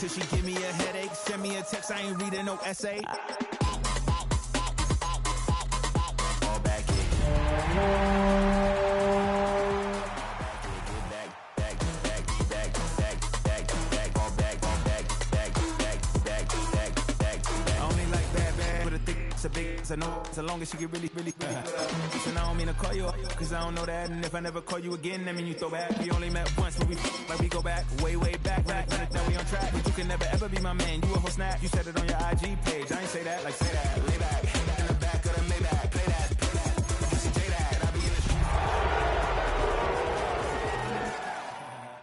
till she give me a headache. Send me a text, I ain't reading no essay. All back in. I know so long as she get really and I don't mean to call you up, cause I don't know that. And if I never call you again, that mean you throw back. We only met once, but we like we go back, way back. When it that we on track, but you can never ever be my man. You a whole snap, you said it on your IG page. I ain't say that, like say that. Lay back, in the back of the Maybach. Play that. You should say that. I be in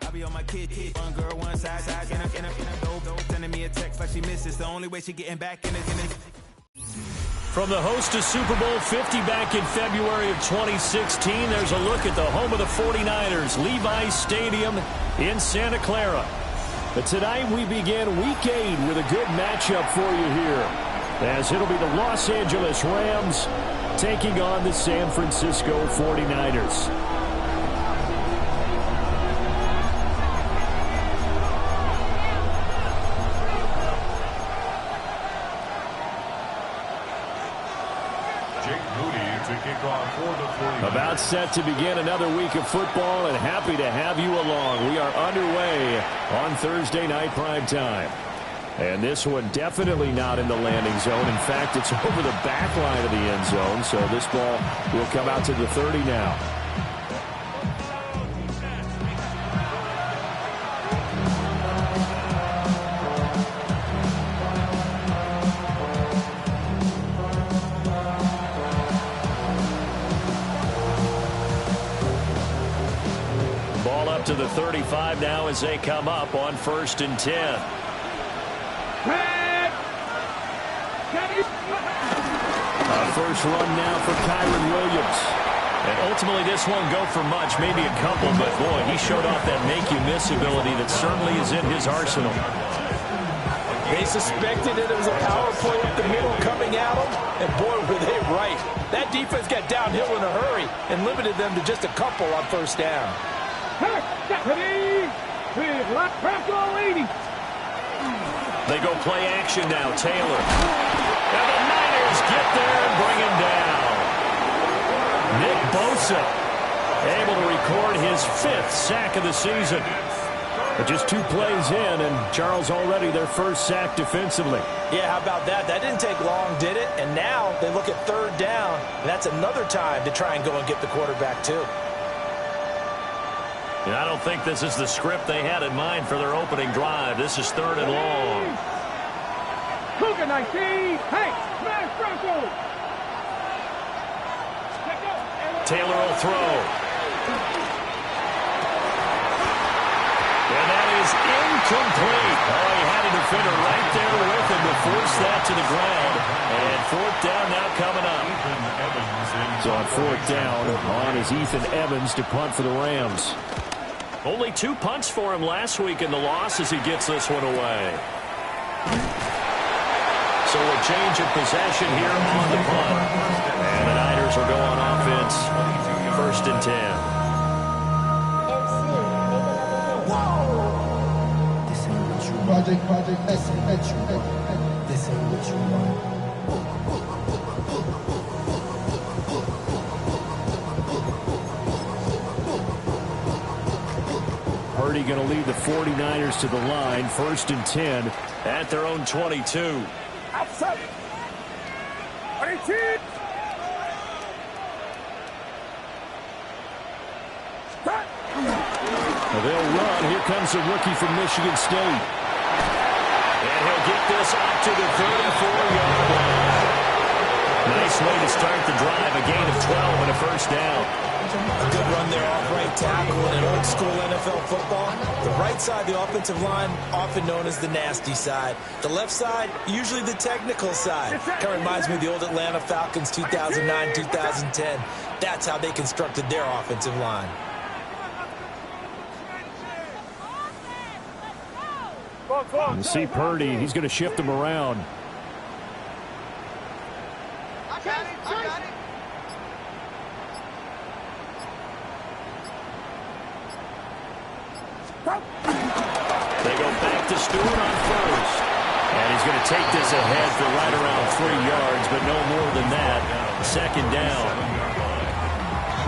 the I be on my kid. One girl, one side, in a dope. Sending me a text like she misses. The only way she getting back in it. From the host of Super Bowl 50 back in February of 2016, there's a look at the home of the 49ers, Levi's Stadium in Santa Clara. But tonight we begin Week 8 with a good matchup for you here, as it'll be the Los Angeles Rams taking on the San Francisco 49ers. About set to begin another week of football, and happy to have you along. We are underway on Thursday night prime time. And this one definitely not in the landing zone. In fact, it's over the back line of the end zone, so this ball will come out to the 30 now. To the 35 now as they come up on 1st and 10. First run now for Kyren Williams. And ultimately this won't go for much, maybe a couple, but boy, he showed off that make-you-miss ability that certainly is in his arsenal. They suspected that it was a power play up the middle coming at them, and boy, were they right. That defense got downhill in a hurry and limited them to just a couple on first down. They go play action now. Taylor. And the Niners get there and bring him down. Nick Bosa able to record his 5th sack of the season. But just 2 plays in, and Charles already their first sack defensively. Yeah, how about that? That didn't take long, did it? And now they look at 3rd down, and that's another time to try and go and get the quarterback too. And I don't think this is the script they had in mind for their opening drive. This is 3rd and long. Cougar 19. Hey, smash Bronco. Taylor will throw. And that is incomplete. Oh, he had a defender right there with him to force that to the ground. And 4th down now coming up. So on 4th down, on is Ethan Evans to punt for the Rams. Only 2 punts for him last week in the loss as he gets this one away. So a change of possession here on the punt. And the Niners will go on offense. 1st and 10. Project S. This ain't what you want. Purdy going to lead the 49ers to the line. 1st and 10 at their own 22. Outside. 18. Well, they'll run. Here comes the rookie from Michigan State. And he'll get this up to the 34-yard line. Nice way to start the drive. A gain of 12 and a 1st down. A good run there off right tackle in old school NFL football. The right side, the offensive line, often known as the nasty side. The left side, usually the technical side. Kind of reminds me of the old Atlanta Falcons 2009, 2010. That's how they constructed their offensive line. You see Purdy, he's going to shift him around. I got it. They go back to Stewart on He's going to take this ahead for right around 3 yards, but no more than that. Second down.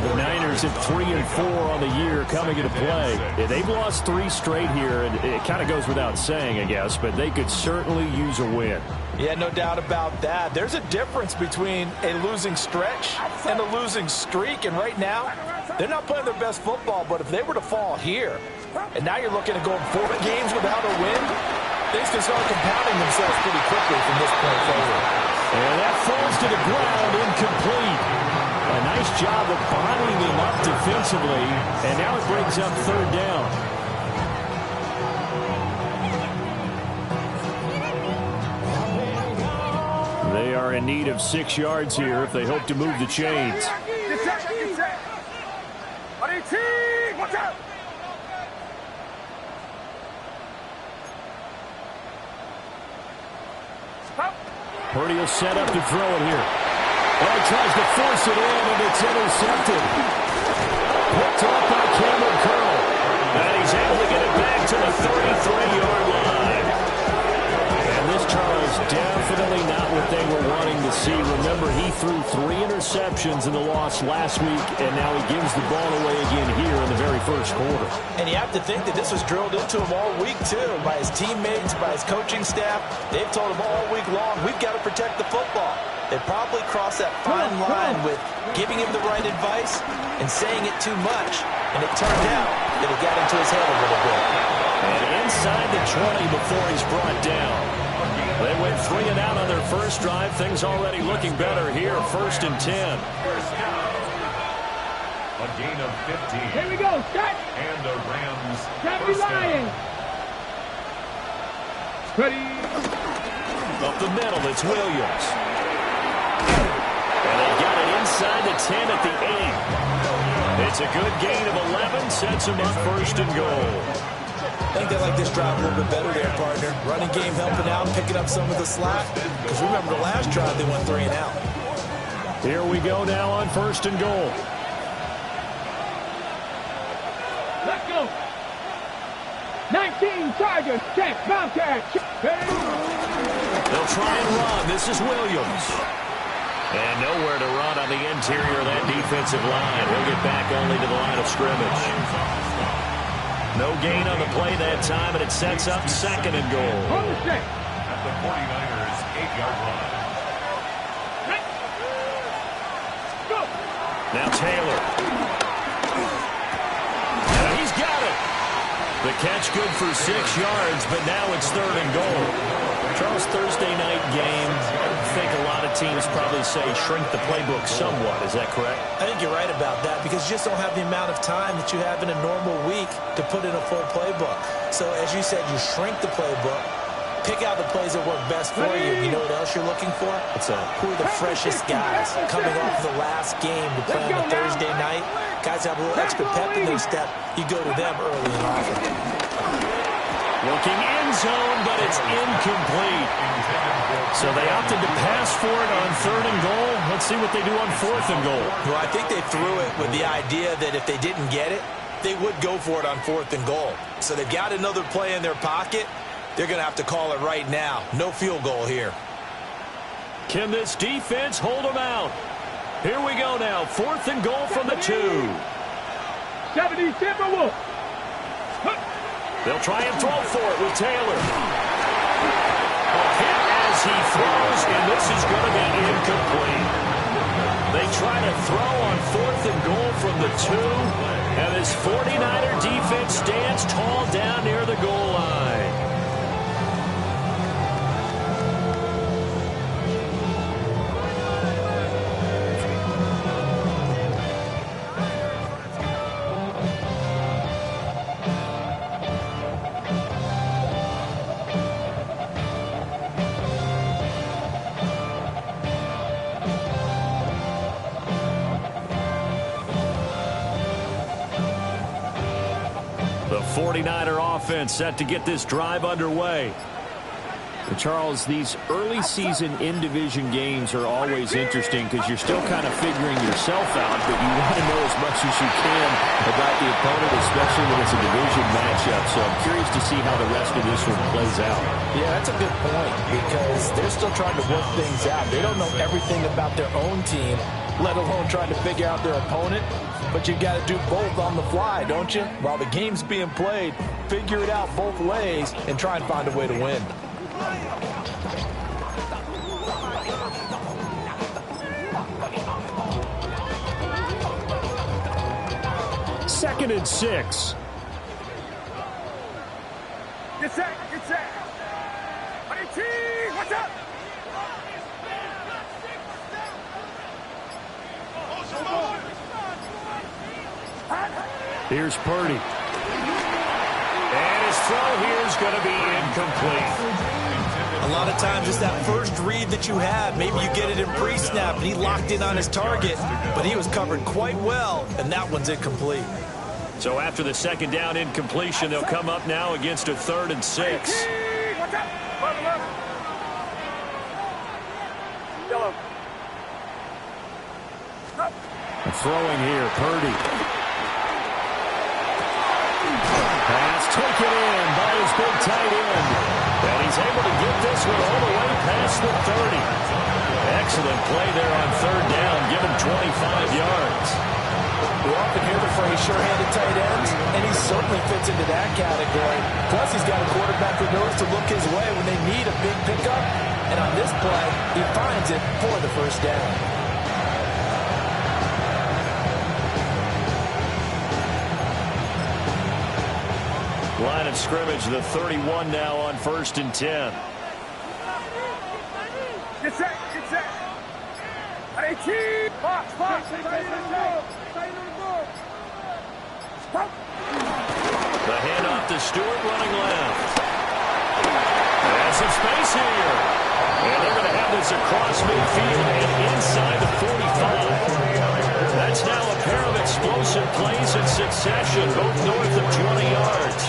The Niners at 3-4 on the year coming into play. Yeah, they've lost 3 straight here, and it kind of goes without saying, I guess, but they could certainly use a win. Yeah, no doubt about that. There's a difference between a losing stretch and a losing streak, and right now, they're not playing their best football, but if they were to fall here, and now you're looking at going 4 games without a win, things can start compounding themselves pretty quickly from this point forward. And that falls to the ground, incomplete. A nice job of bottling him up defensively, and now it brings up third down. They are in need of 6 yards here if they hope to move the chains. Purdy will set up to throw it here. Well, he tries to force it in, and it's intercepted. Picked off by Cameron Curl. And he's able to get it back to the 33-yard line. And this, Charles, definitely not what they were wanting to see. Remember, he threw 3 interceptions in the loss last week, and now he gives the ball away again here in the very first quarter. And you have to think that this was drilled into him all week, too, by his teammates, by his coaching staff. They've told him all week long, we've got to protect the football. They probably crossed that fine line with giving him the right advice and saying it too much. And it turned out that it got into his head a little bit. And inside the 20 before he's brought down. They went 3 and out on their first drive. Things already looking better here. 1st and 10. A gain of 15. Here we go, set. And the Rams. Happy Lions. Ready. Up the middle, it's Williams. And they got it inside the 10 at the 8. It's a good gain of 11. Sets them up 1st and goal. I think they like this drive a little bit better there, partner. Running game helping out, picking up some of the slack. Because remember, the last drive they went 3 and out. Here we go now on 1st and goal. Let's go. 19 Chargers. Check. Bobcat. They'll try and run. This is Williams. And nowhere to run on the interior of that defensive line. He'll get back only to the line of scrimmage. No gain on the play that time, and it sets up 2nd and goal. At the 49ers' 8-yard line. Go. Now Taylor. And he's got it. The catch good for 6 yards, but now it's 3rd and goal. Charles, Thursday night game, I think a lot of teams probably say shrink the playbook somewhat. Is that correct? I think you're right about that because you just don't have the amount of time that you have in a normal week to put in a full playbook. So as you said, you shrink the playbook, pick out the plays that work best for you. You know what else you're looking for? Who are the freshest guys coming off the last game to play on a Thursday night? Guys have a little extra pep in their step. You go to them early and often. Looking end zone, but it's incomplete. So they opted to pass for it on 3rd and goal. Let's see what they do on 4th and goal. Well, I think they threw it with the idea that if they didn't get it, they would go for it on 4th and goal. So they've got another play in their pocket. They're going to have to call it right now. No field goal here. Can this defense hold them out? Here we go now. 4th and goal from the 2. 70 Timberwolves. They'll try and throw for it with Taylor. A hit as he throws, and this is going to be incomplete. They try to throw on 4th and goal from the 2, and this 49er defense stands tall down near the goal line. The 49er offense set to get this drive underway. Charles, these early season in-division games are always interesting because you're still kind of figuring yourself out, but you want to know as much as you can about the opponent, especially when it's a division matchup. So I'm curious to see how the rest of this one plays out. Yeah, that's a good point because they're still trying to work things out. They don't know everything about their own team, let alone trying to figure out their opponent. But you've got to do both on the fly, don't you? While the game's being played, figure it out both ways and try and find a way to win. Second and 6. Get set, get set. Watch out. Here's Purdy. And his throw here is going to be incomplete. A lot of times it's that first read that you have. Maybe you get it in pre-snap and he locked in on his target, but he was covered quite well, and that one's incomplete. So after the second down incompletion, they'll come up now against a 3rd and 6. Watch out. Yellow. Throwing here, Purdy. Pass taken in by his big tight end. And he's able to get this one all the way past the 30. Excellent play there on 3rd down. Give him 25 yards. We often hear the phrase sure-handed tight ends, and he certainly fits into that category. Plus, he's got a quarterback who knows to look his way when they need a big pickup. And on this play, he finds it for the first down. Line of scrimmage, the 31 now on 1st and 10. Get set, get set. 18. Box. The handoff to Stewart running left. There's some space here. And they're going to have this across midfield and inside the 45. That's now a pair of explosive plays in succession, both north of 20 yards.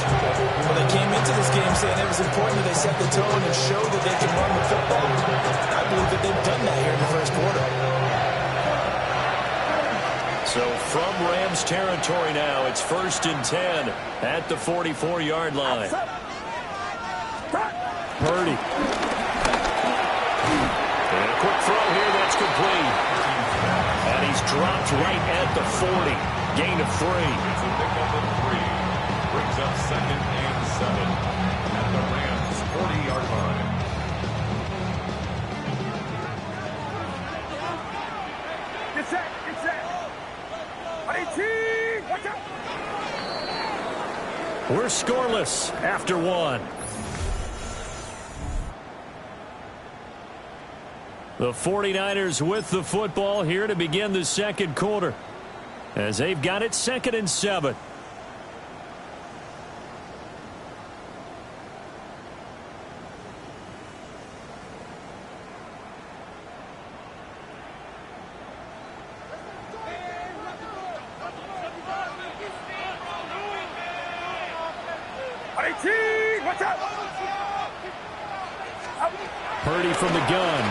Well, they came into this game saying it was important that they set the tone and show that they can run the football. I believe that they've done that here in the first quarter. So from Rams territory now, it's 1st and 10 at the 44-yard line. Purdy. And a quick throw here, that's complete. And he's dropped right at the 40. Gain of 3. It's a pickup of 3. Brings up 2nd and 7 at the Rams 40-yard line. Get set, get set. 18. Watch out. We're scoreless after 1. The 49ers with the football here to begin the second quarter, as they've got it 2nd and 7. Purdy from the gun.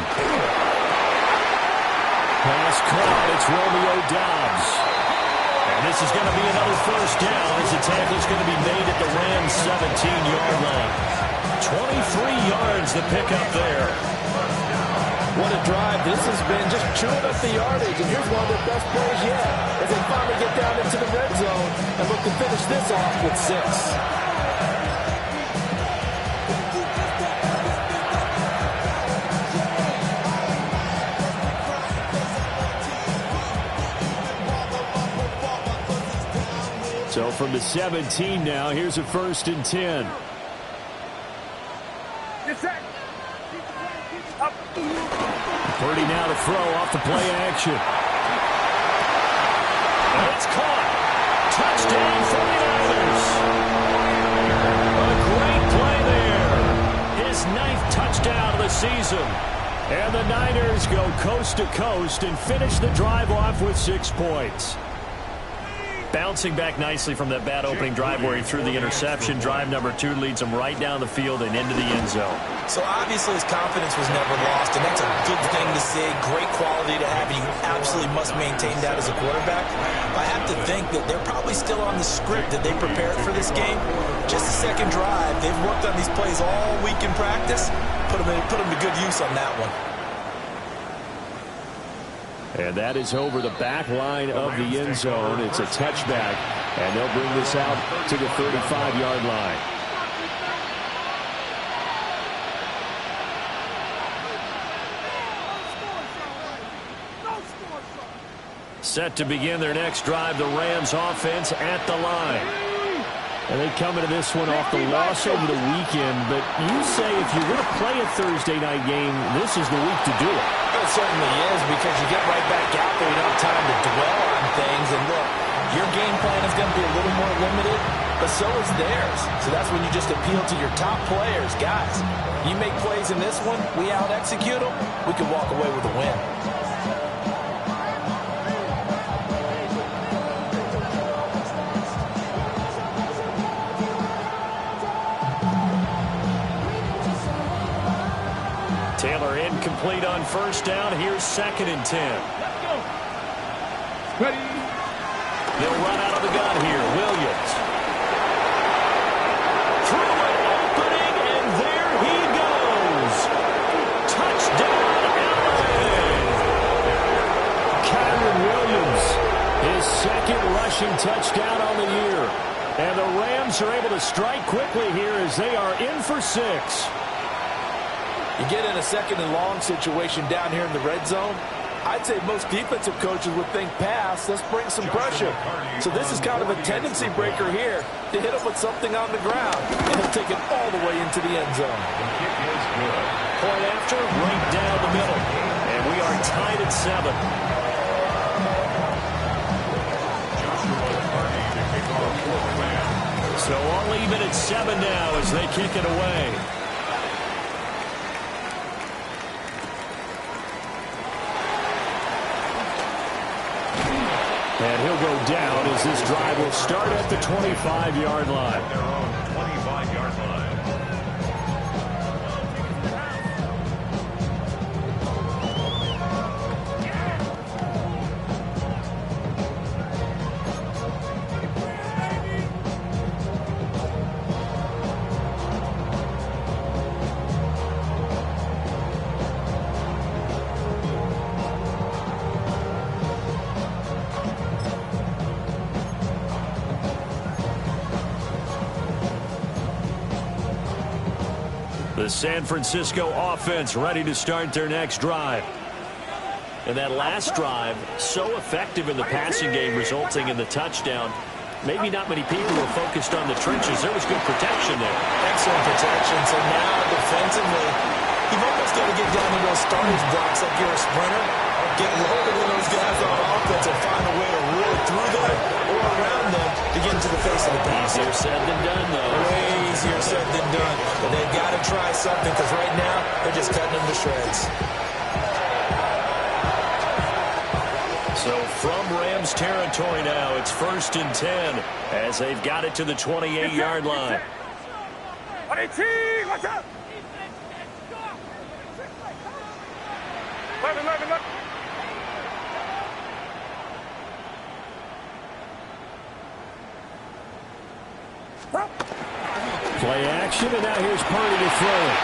Pass caught. It's Romeo Doubs. And this is going to be another first down as the tackle is going to be made at the Rams' 17-yard line. 23 yards the pickup there. What a drive. This has been just chewing up the yardage. And here's one of their best plays yet as they finally get down into the red zone and look to finish this off with 6. So from the 17 now, here's a 1st and 10. Get set. Up. Purdy now to throw off the play action. And it's caught. Touchdown 49ers. A great play there. His 9th touchdown of the season. And the Niners go coast to coast and finish the drive off with 6 points. Bouncing back nicely from that bad opening drive where he threw the interception. Drive number 2 leads him right down the field and into the end zone. So obviously his confidence was never lost, and that's a good thing to see. Great quality to have. You absolutely must maintain that as a quarterback. I have to think that they're probably still on the script that they prepared for this game. Just a second drive. They've worked on these plays all week in practice. Put them to good use on that one. And that is over the back line of the end zone. It's a touchback, and they'll bring this out to the 35-yard line. Set to begin their next drive, the Rams offense at the line. And they come into this one off the loss over the weekend, but you say if you're going to play a Thursday night game, this is the week to do it. It certainly is, because you get right back out there. You don't have time to dwell on things. And look, your game plan is going to be a little more limited, but so is theirs. So that's when you just appeal to your top players. Guys, you make plays in this one, we out-execute them, we can walk away with a win. Taylor incomplete on first down. Here's 2nd and 10. Ready. They'll run out of the gun here. Williams. Through an opening, and there he goes. Touchdown, LA. Kyron Williams, his 2nd rushing touchdown on the year. And the Rams are able to strike quickly here as they are in for 6. You get in a 2nd and long situation down here in the red zone, I'd say most defensive coaches would think pass, let's bring some pressure. So this is kind of a tendency breaker here to hit him with something on the ground, and he'll take it all the way into the end zone. Point after, right down the middle. And we are tied at 7. So all even at 7 now as they kick it away. And he'll go down as this drive will start at the 25-yard line. Their own 25-yard line. The San Francisco offense ready to start their next drive. And that last drive, so effective in the passing game, resulting in the touchdown. Maybe not many people were focused on the trenches. There was good protection there. Excellent protection. So now defensively, you've almost got to get down to those starters blocks like you're a sprinter. Get loaded with those guys on offense and find a way to roll through them or around them to get into the face of the pass. Easier said than done, though. Way easier said than done. But they've got to try something, because right now they're just cutting them to shreds. So from Rams territory now, it's 1st and 10 as they've got it to the 28-yard line. Watch out! 11. Play action, and now here's Purdy to throw it.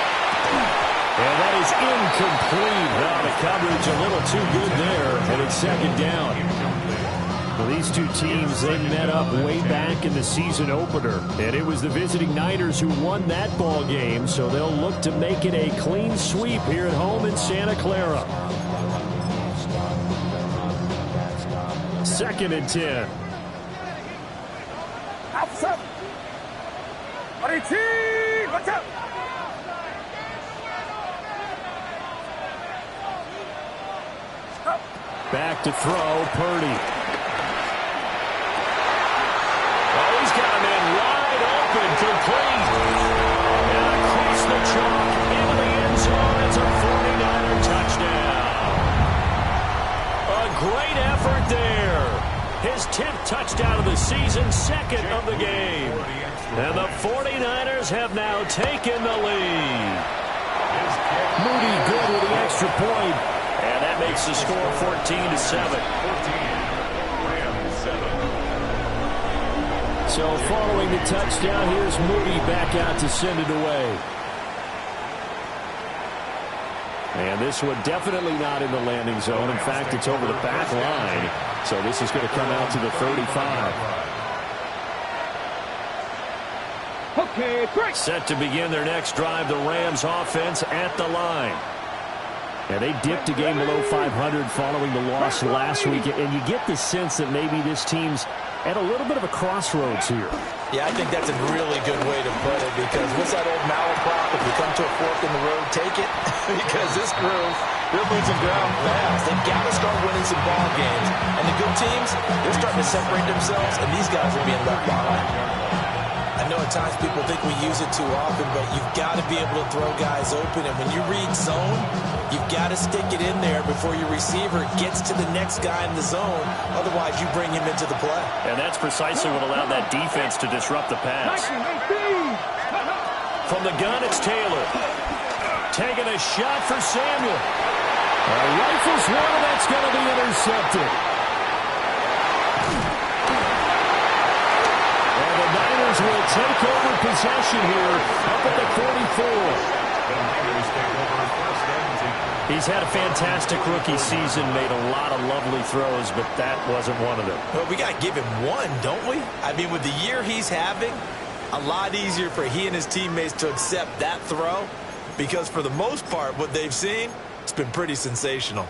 And that is incomplete. Now the coverage a little too good there, and it's 2nd down. Well, these two teams, they met up way back in the season opener, and it was the visiting Niners who won that ball game, so they'll look to make it a clean sweep here at home in Santa Clara. 2nd and 10. Outside. Watch out! Back to throw, Purdy. Oh, he's got him in wide open, complete. And across the chalk, into the end zone, it's a 49er touchdown. A great effort there. His 10th touchdown of the second of the game. And the 49ers have now taken the lead. Moody good with the extra point. And that makes the score 14-7. So following the touchdown, here's Moody back out to send it away. And this one definitely not in the landing zone. In fact, it's over the back line. So this is going to come out to the 35. Okay, great. Set to begin their next drive, the Rams offense at the line. And they dipped a game below 500 following the loss last week. And you get the sense that maybe this team's at a little bit of a crossroads here. Yeah, I think that's a really good way to put it, because what's that old malaprop? If you come to a fork in the road, take it. Because this crew, they're losing ground fast. They've got to start winning some ball games. And the good teams, they're starting to separate themselves, and these guys are being left behind. I know at times people think we use it too often, but you've got to be able to throw guys open. And when you read zone, you've got to stick it in there before your receiver gets to the next guy in the zone. Otherwise, you bring him into the play. And that's precisely what allowed that defense to disrupt the pass. From the gun, it's Taylor. Taking a shot for Samuel. Rifles one, and that's going to be intercepted. Will take over possession here up at the 44. He's had a fantastic rookie season, made a lot of lovely throws, but that wasn't one of them. Well, we got to give him one, don't we? I mean, with the year he's having, a lot easier for he and his teammates to accept that throw, because for the most part, what they've seen, it's been pretty sensational.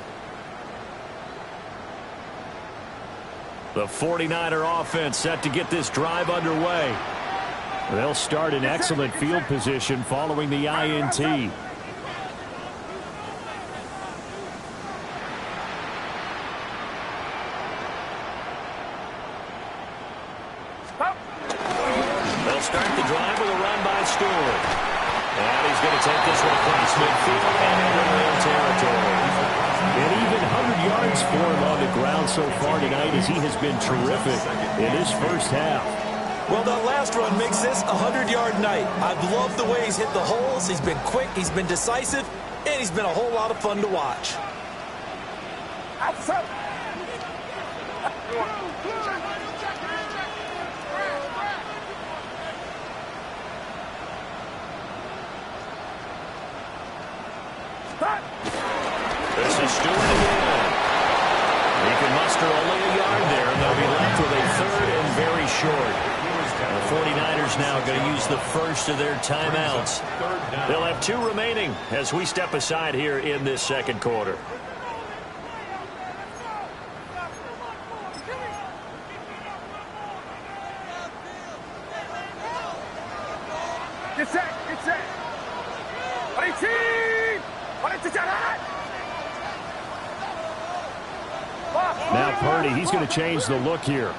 The 49er offense set to get this drive underway. They'll start in excellent field position following the INT. They'll start the drive with a run by Stewart. And he's going to take this one across midfield and into real territory. And even 100 yards for him on the ground so far tonight, as he has been terrific in his first half. Well, that last run makes this a 100-yard night. I've loved the way he's hit the holes. He's been quick, he's been decisive, and he's been a whole lot of fun to watch. Outside. This is Stewart again. He can muster only a yard there, and they'll be left with a third and very short. The 49ers now going to use the first of their timeouts. They'll have 2 remaining as we step aside here in this second quarter. Get set, get set. Now Purdy, he's going to change the look here.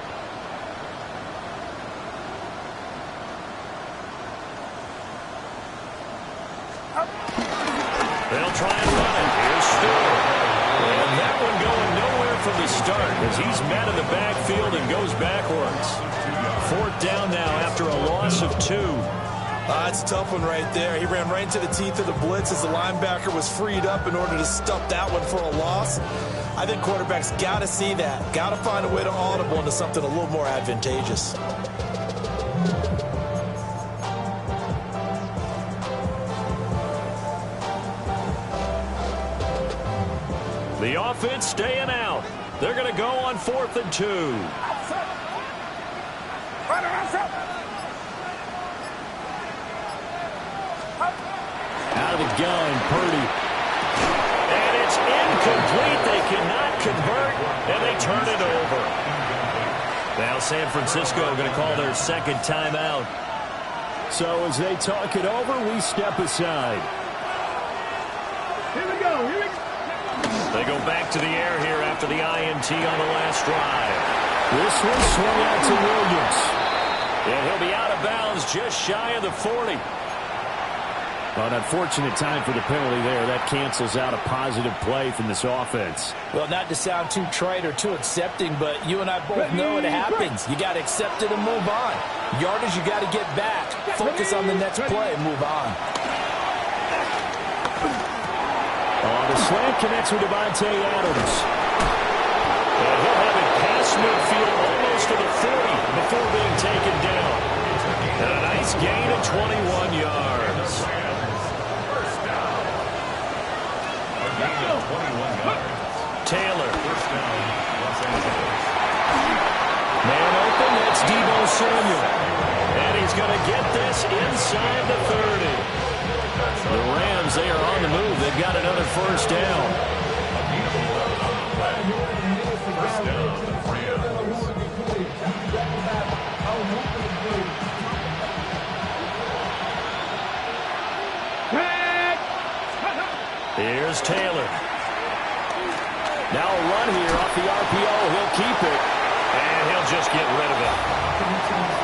They'll try and run it. Here's Stewart. And that one going nowhere from the start as he's met in the backfield and goes backwards. 4th down now after a loss of 2. It's a tough one right there. He ran right into the teeth of the blitz as the linebacker was freed up in order to stuff that one for a loss. I think quarterbacks got to see that. Got to find a way to audible into something a little more advantageous. The offense staying out. They're going to go on 4th and 2. Out of the gun, Purdy. And it's incomplete. They cannot convert, and they turn it over. Now San Francisco going to call their second timeout. So as they talk it over, we step aside. Here we go, here we go. They go back to the air here after the INT on the last drive. This one swung out to Williams. And he'll be out of bounds just shy of the 40. An unfortunate time for the penalty there. That cancels out a positive play from this offense. Well, not to sound too trite or too accepting, but you and I both know it happens. You got to accept it and move on. Yardage, you got to get back. Focus on the next play and move on. The slant connects with Devontae Adams. And he'll have it past midfield almost to the 40 before being taken down. And a nice gain of 21 yards. Taylor. Man open, that's Deebo Samuel. And he's going to get this inside the 30. The Rams, they are on the move. They've got another first down. First down, Rams. Here's Taylor. Now a run here off the RPO. He'll keep it. And he'll just get rid of it.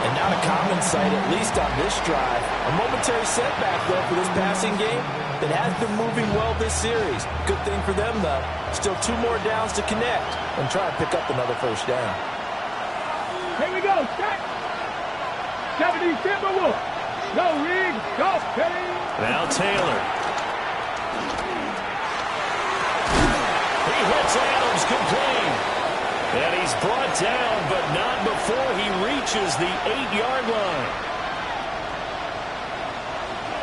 And not a common sight, at least on this drive. A momentary setback, though, for this passing game that has been moving well this series. Good thing for them, though. Still 2 more downs to connect and try and pick up another first down. Here we go. Set. 70 Timberwolves. No rig. Go, Kelly. Now Taylor. He hits Adams complete. And he's brought down, but not before he reaches the 8-yard line.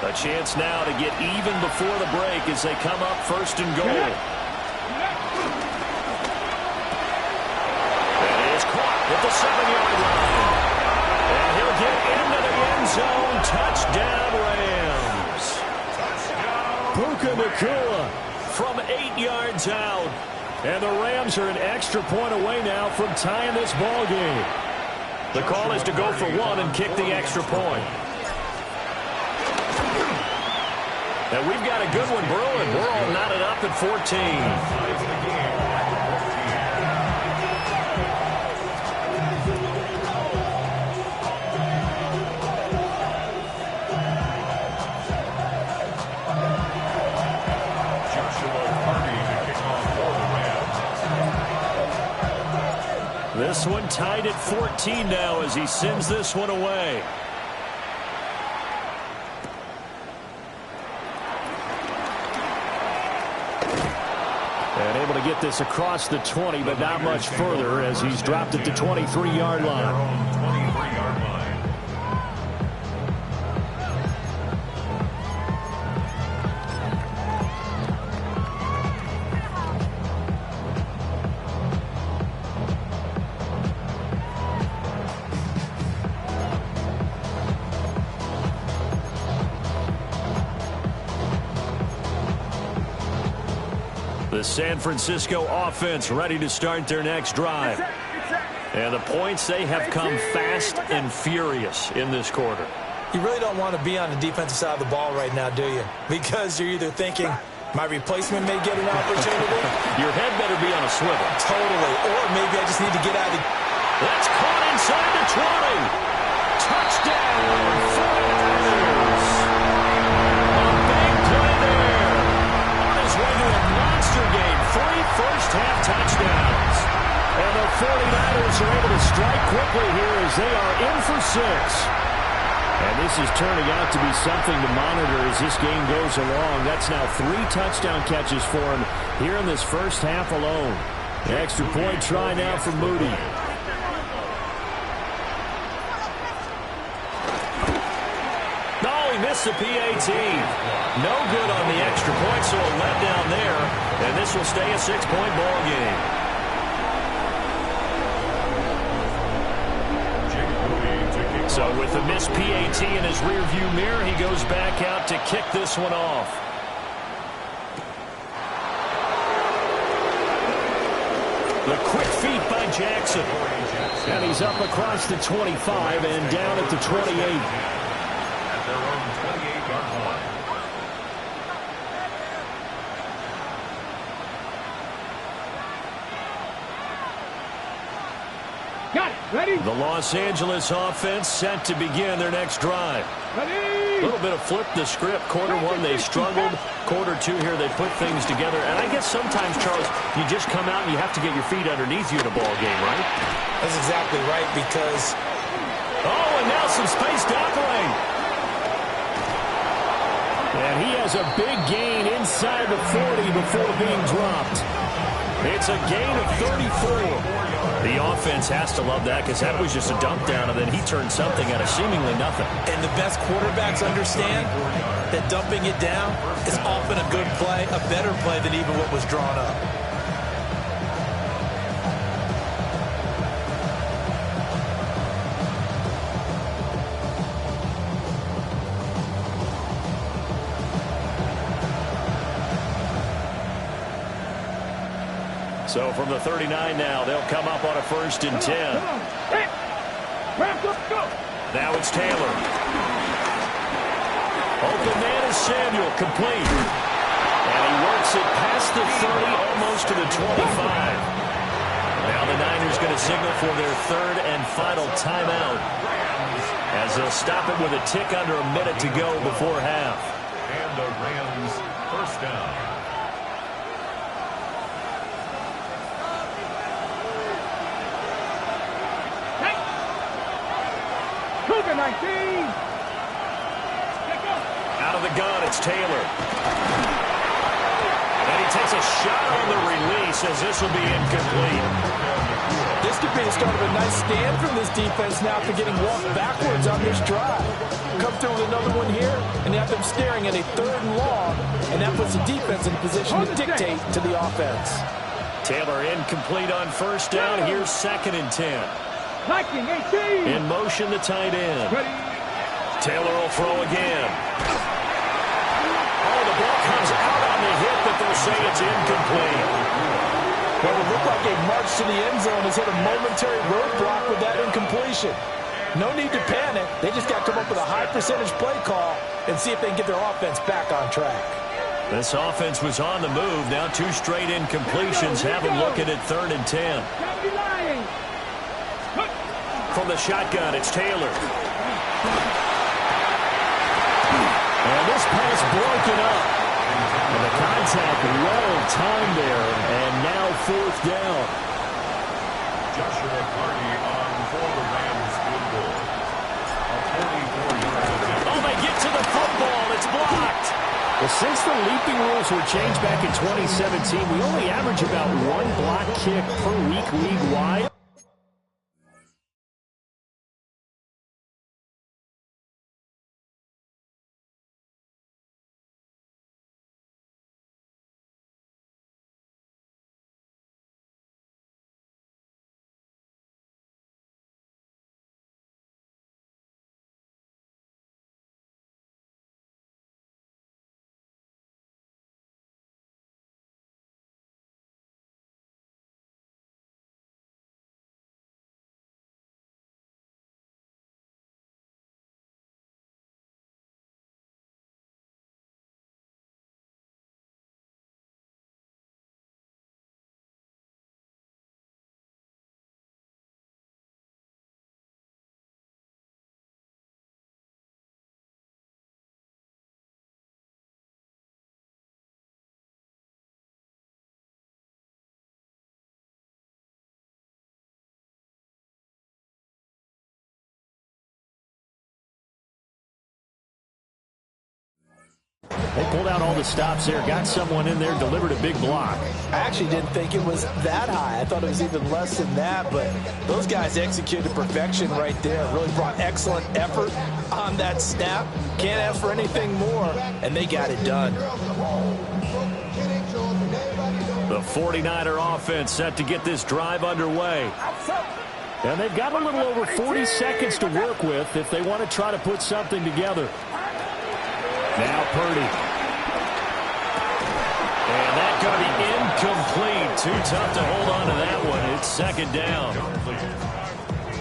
A chance now to get even before the break as they come up first and goal. That is caught at the 7-yard line. And he'll get into the end zone. Touchdown, Rams. Puka Nacua from 8 yards out. And the Rams are an extra point away now from tying this ball game. The call is to go for 1 and kick the extra point. And we've got a good one brewing. We're all knotted up at 14. This one tied at 14 now as he sends this one away. And able to get this across the 20, but not much further as he's dropped it to 23-yard line. 23-yard line. The San Francisco offense ready to start their next drive. And the points, they have come fast and furious in this quarter. You really don't want to be on the defensive side of the ball right now, do you? Because you're either thinking, my replacement may get an opportunity. Your head better be on a swivel. Totally. Or maybe I just need to get out of the... That's caught inside the 20. Touchdown, 49ers. A big play there. On his way to a monster game. 3 first-half touchdowns. And the 49ers are able to strike quickly here as they are in for 6. And this is turning out to be something to monitor as this game goes along. That's now 3 touchdown catches for him here in this first half alone. The extra point try now for Moody. Oh, he missed the PAT. No good on the extra point, so a letdown there. And this will stay a 6-point ball game. So with the missed PAT in his rearview mirror, he goes back out to kick this one off. The quick feet by Jackson. And he's up across the 25 and down at the 28. At their own 28-yard line. Got it. Ready? The Los Angeles offense set to begin their next drive. Ready? A little bit of flip the script. Quarter one, they struggled. Quarter two here, they put things together. And I guess sometimes, Charles, you just come out and you have to get your feet underneath you in a ball game, right? That's exactly right, because... Oh, and now some space to operate. And he has a big gain inside the 40 before being dropped. It's a gain of 34. The offense has to love that because that was just a dump down, and then he turned something out of seemingly nothing. And the best quarterbacks understand that dumping it down is often a good play, a better play than even what was drawn up. So from the 39 now, they'll come up on a 1st and 10. Now it's Taylor. Open man is Samuel, complete. And he works it past the 30, almost to the 25. Now the Niners going to signal for their 3rd and final timeout, as they'll stop it with a tick under a minute to go before half. And the Rams 1st down. Out of the gun, it's Taylor. And he takes a shot on the release as this will be incomplete. This could be the start of a nice stand from this defense now after getting walked backwards on this drive. Come through with another one here, and you have them staring at a 3rd and long, and that puts the defense in a position to dictate to the offense. Taylor incomplete on 1st down. Here's 2nd and 10. In motion, the tight end. Taylor will throw again. Oh, the ball comes out on the hit, but they'll say it's incomplete. Well, it looked like a march to the end zone has hit a momentary roadblock with that incompletion. No need to panic. They just got to come up with a high percentage play call and see if they can get their offense back on track. This offense was on the move. Now 2 straight incompletions have them looking at 3rd and 10. From the shotgun, it's Taylor. And this pass broken up. And the contact well timed there. And now 4th down. Joshua Carney on for the Rams field goal. A 44-yard. Oh, they get to the football. It's blocked. Well, since the leaping rules were changed back in 2017, we only average about 1 block kick per week league-wide. They pulled out all the stops there, got someone in there, delivered a big block. I actually didn't think it was that high. I thought it was even less than that, but those guys executed perfection right there. Really brought excellent effort on that snap. Can't ask for anything more, and they got it done. The 49er offense set to get this drive underway. And they've got a little over 40 seconds to work with if they want to try to put something together. Now Purdy. And that's going to be incomplete. Too tough to hold on to that one. It's 2nd down.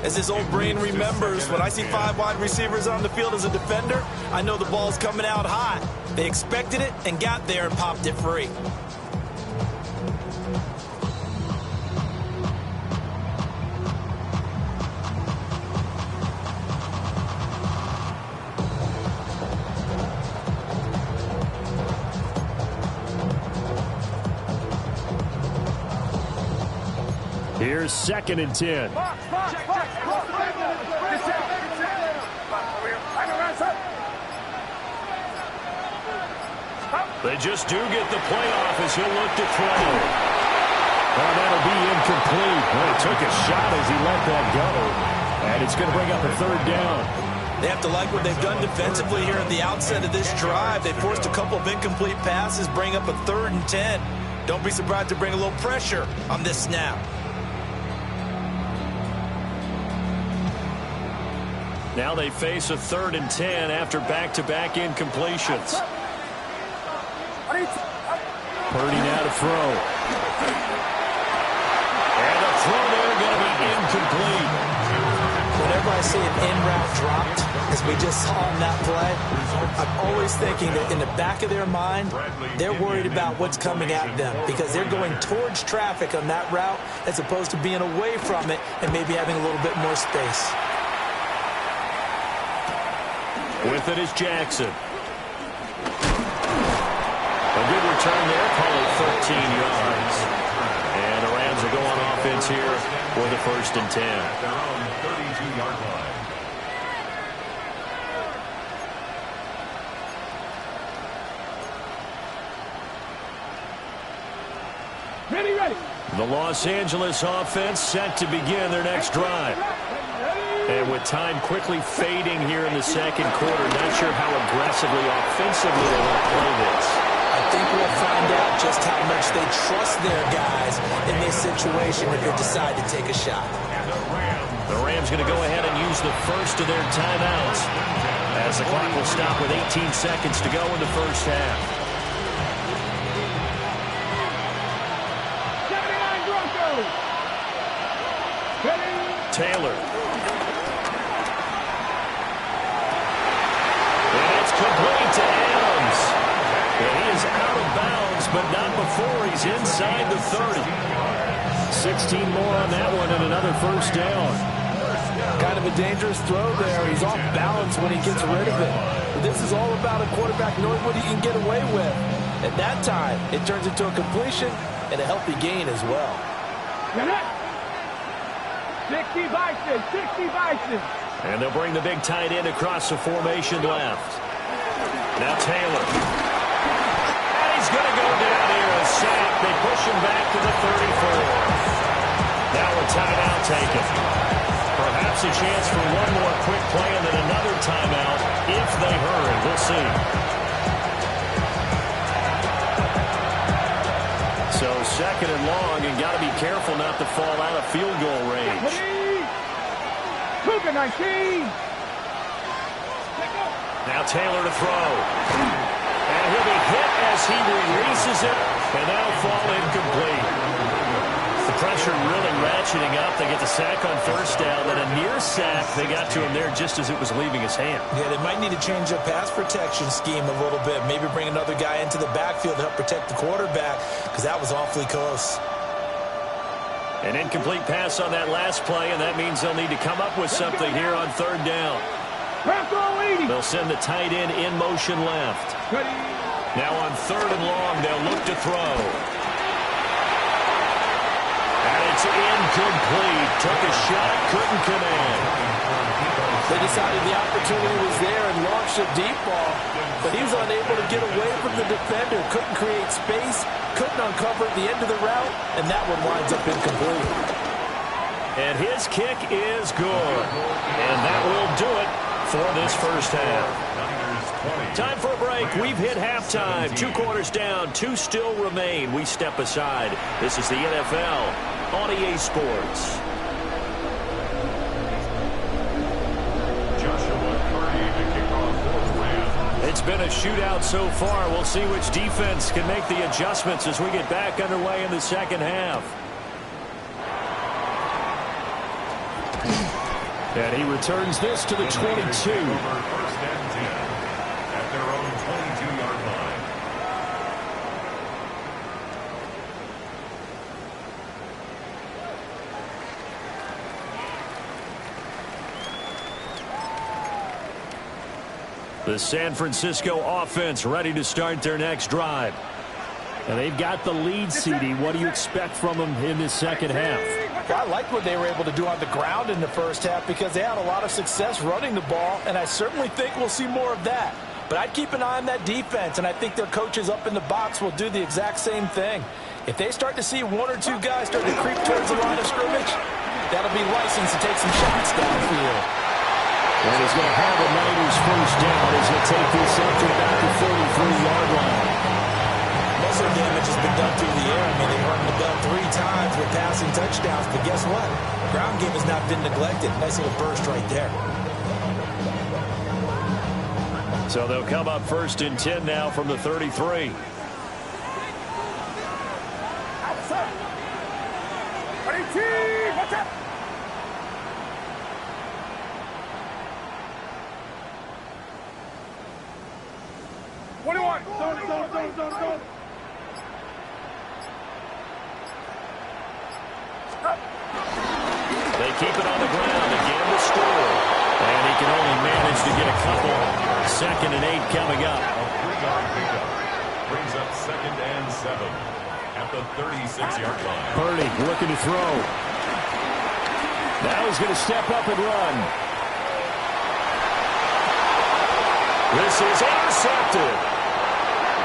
As his old brain remembers, when I see 5 wide receivers on the field as a defender, I know the ball's coming out hot. They expected it and got there and popped it free. Here's 2nd and 10. They just do get the playoff as he'll look to throw. Oh, that'll be incomplete. Well, he took a shot as he let that go. And it's going to bring up a 3rd down. They have to like what they've done defensively here at the outset of this drive. They forced a couple of incomplete passes, bring up a 3rd and 10. Don't be surprised to bring a little pressure on this snap. Now they face a 3rd and 10 after back-to-back incompletions. Purdy now to throw. And the throw there going to be incomplete. Whenever I see an in-route dropped, as we just saw on that play, I'm always thinking that in the back of their mind, they're worried about what's coming at them because they're going towards traffic on that route as opposed to being away from it and maybe having a little bit more space. With it is Jackson. A good return there, call it 13 yards. And the Rams will go on offense here for the 1st and 10. Their own 32-yard line. Ready. The Los Angeles offense set to begin their next drive. And with time quickly fading here in the 2nd quarter, not sure how aggressively, offensively they want to play this. I think we'll find out just how much they trust their guys in this situation if they decide to take a shot. The Rams going to go ahead and use the first of their timeouts as the clock will stop with 18 seconds to go in the 1st half. 79 Broncos. Taylor. And it's complete to Adams. And he is out of bounds, but not before he's inside the 30. 16 more on that one and another 1st down. Kind of a dangerous throw there. He's off balance when he gets rid of it. But this is all about a quarterback knowing what he can get away with. At that time, it turns into a completion and a healthy gain as well. 60 Bison. And they'll bring the big tight end across the formation left. Now Taylor. And he's going to go down here and sack. They push him back to the 34. Now a timeout taken. Perhaps a chance for one more quick play and then another timeout if they hurry. We'll see. So 2nd and long, and got to be careful not to fall out of field goal range. Cougar 19. Now Taylor to throw. And he'll be hit as he releases it, and that'll fall incomplete. The pressure really ratcheting up. They get the sack on 1st down, then a near sack. They got to him there just as it was leaving his hand. Yeah, they might need to change their pass protection scheme a little bit. Maybe bring another guy into the backfield to help protect the quarterback because that was awfully close. An incomplete pass on that last play, and that means they'll need to come up with something here on 3rd down. They'll send the tight end in motion left. Now on 3rd and long, they'll look to throw. And it's incomplete. Took a shot, couldn't command. They decided the opportunity was there and launched a deep ball, but he was unable to get away from the defender. Couldn't create space, couldn't uncover the end of the route, and that one winds up incomplete. And his kick is good. And that will do it for this 1st half. Time for a break. We've hit halftime. 2 quarters down. 2 still remain. We step aside. This is the NFL on EA Sports. It's been a shootout so far. We'll see which defense can make the adjustments as we get back underway in the 2nd half. And he returns this to the 22. 1st and 10 at their own 22-yard line. The San Francisco offense ready to start their next drive. And they've got the lead, CD. What do you expect from them in this 2nd half? Well, I liked what they were able to do on the ground in the first half because they had a lot of success running the ball, and I certainly think we'll see more of that. But I'd keep an eye on that defense, and I think their coaches up in the box will do the exact same thing. If they start to see one or two guys start to creep towards the line of scrimmage, that'll be license to take some shots downfield. And he's going to have a Niners first down as he'll take this up to about the 33-yard line. Most of the damage has been done through the air. I mean, they rung the bell 3 times with passing touchdowns, but guess what? Ground game has not been neglected. Nice little burst right there. So they'll come up 1st and 10 now from the 33. Watch out! Zone. They keep it on the ground again to score. And he can only manage to get a couple. 2nd and 8 coming up. A 3-yard pickup brings up 2nd and 7 at the 36-yard line. Purdy looking to throw. Now he's going to step up and run. This is intercepted.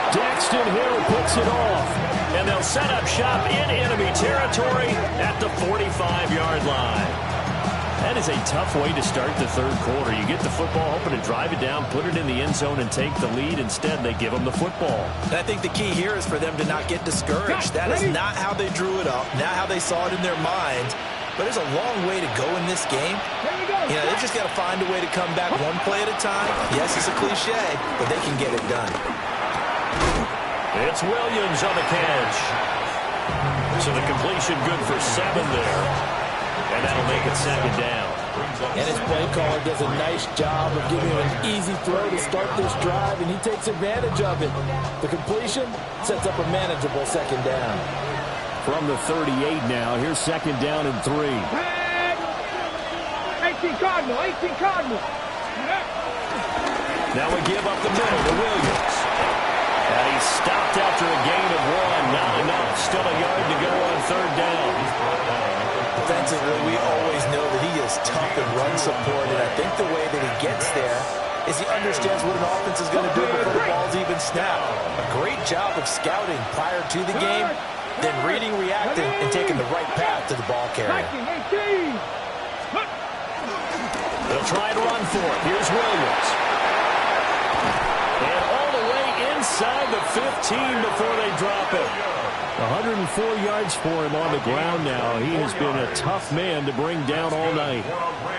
Daxton Hill picks it off. And they'll set up shop in enemy territory at the 45-yard line. That is a tough way to start the 3rd quarter. You get the football, hoping to drive it down, put it in the end zone, and take the lead. Instead, they give them the football. And I think the key here is for them to not get discouraged. That is not how they drew it up, not how they saw it in their mind. But there's a long way to go in this game. You know, they've just got to find a way to come back one play at a time. Yes, it's a cliche, but they can get it done. It's Williams on the catch. So the completion good for 7 there. And that'll make it 2nd down. And his play caller does a nice job of giving him an easy throw to start this drive, and he takes advantage of it. The completion sets up a manageable 2nd down. From the 38 now, here's 2nd down and 3. 18 Cardinal. Now we give up the middle to Williams. And he's stopped after a gain of 1. Not enough. Still a yard to go on 3rd down. Defensively, we always know that he is tough and run support, and I think the way that he gets there is he understands what an offense is going to do before the ball's even snapped. A great job of scouting prior to the game, then reading, reacting, and taking the right path to the ball carrier. They'll try and run for it. Here's Williams. And all the way inside the 15 before they drop it. 104 yards for him on the ground now. He has been a tough man to bring down all night.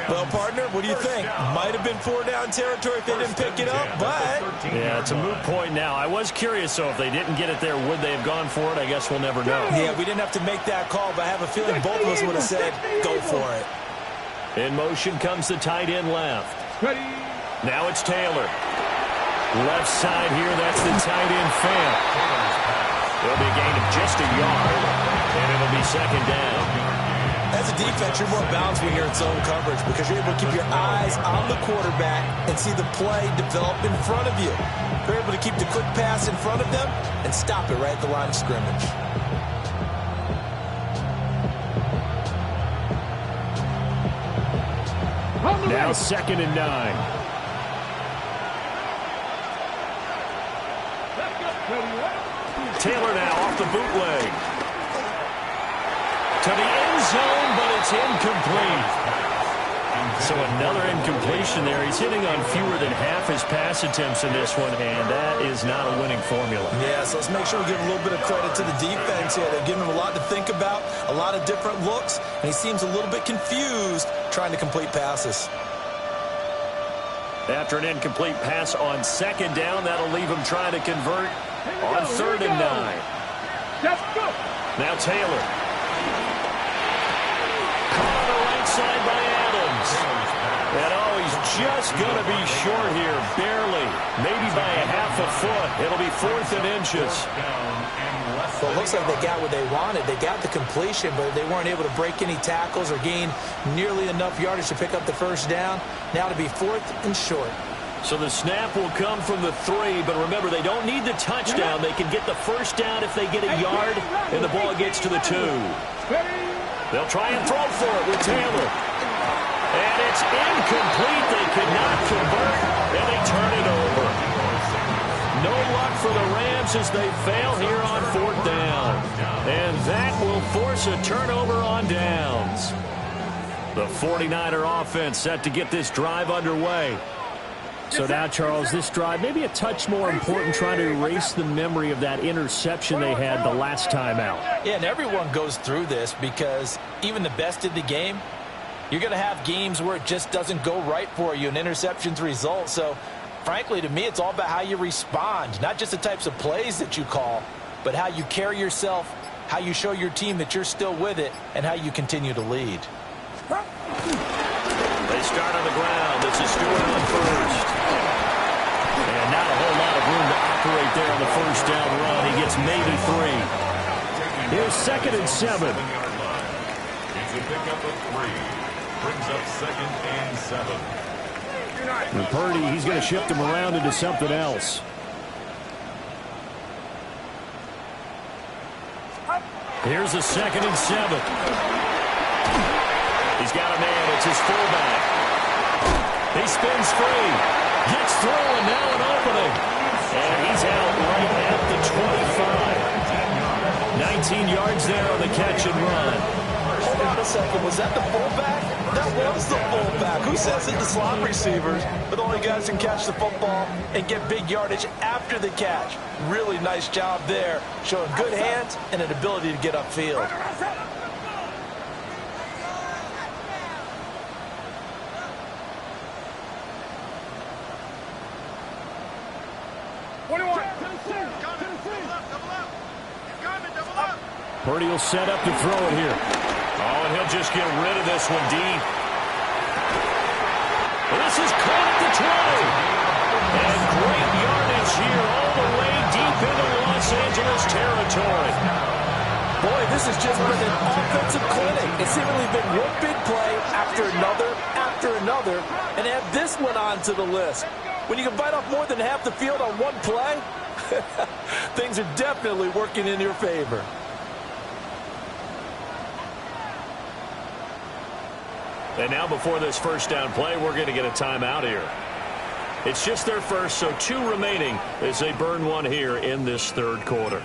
Well, partner, what do you think? Might have been 4-down territory if they didn't pick it up, but... Yeah, it's a moot point now. I was curious, so if they didn't get it there, would they have gone for it? I guess we'll never know. Yeah, we didn't have to make that call, but I have a feeling both of us would have said, go for it. In motion comes the tight end left. Ready. Now it's Taylor. Left side here, that's the tight end Fant. It'll be a gain of just a yard, and it'll be 2nd down. As a defense, you're more balanced when you're in zone coverage because you're able to keep your eyes on the quarterback and see the play develop in front of you. You're able to keep the quick pass in front of them and stop it right at the line of scrimmage. Now 2nd and 9. Taylor now off the bootleg. To the end zone, but it's incomplete. So another incompletion there. He's hitting on fewer than half his pass attempts in this one, and that is not a winning formula. Yeah, so let's make sure we give a little bit of credit to the defense here. They've given him a lot to think about, a lot of different looks, and he seems a little bit confused trying to complete passes. After an incomplete pass on 2nd down, that'll leave him trying to convert on 3rd and 9. Let's go. Now Taylor. Caught on the right side by Adams. And he's just going to be short here, barely. Maybe by a half a foot. It'll be 4th and inches. Well, it looks like they got what they wanted. They got the completion, but they weren't able to break any tackles or gain nearly enough yardage to pick up the 1st down. Now to be 4th and short. So the snap will come from the 3, but remember, they don't need the touchdown. They can get the 1st down if they get a yard, and the ball gets to the 2. They'll try and throw for it with Taylor. And it's incomplete. They could not convert, and they turn it over. No luck for the Rams as they fail here on 4th down. And that will force a turnover on downs. The 49er offense set to get this drive underway. So now, Charles, this drive maybe a touch more important, trying to erase the memory of that interception they had the last time out. Yeah, and everyone goes through this because even the best in the game, you're going to have games where it just doesn't go right for you, and interceptions result. So, frankly, to me, it's all about how you respond, not just the types of plays that you call, but how you carry yourself, how you show your team that you're still with it, and how you continue to lead. They start on the ground. This is Stewart on first. And not a whole lot of room to operate there on the first down run. He gets maybe 3. Here's 2nd and 7. It's a pickup of 3. Brings up 2nd and 7. And Purdy, he's going to shift him around into something else. Here's a 2nd and 7. He's got a man. It's his fullback. He spins free. Gets through, and now an opening. And he's out right at the 25. 19 yards there on the catch and run. Hold on a second. Was that the fullback? That was the fullback. Who says it? The slot receivers. But the only guys who can catch the football and get big yardage after the catch. Really nice job there. Showing good hands and an ability to get upfield. Purdy will set up to throw it here. Oh, and he'll just get rid of this one deep. This is caught at the 20. And great yardage here all the way deep into Los Angeles territory. Boy, this has just been an offensive clinic. It's seemingly been one big play after another, and add this one onto the list. When you can bite off more than half the field on one play, things are definitely working in your favor. And now before this first down play, we're going to get a timeout here. It's just their first, so 2 remaining as they burn one here in this 3rd quarter.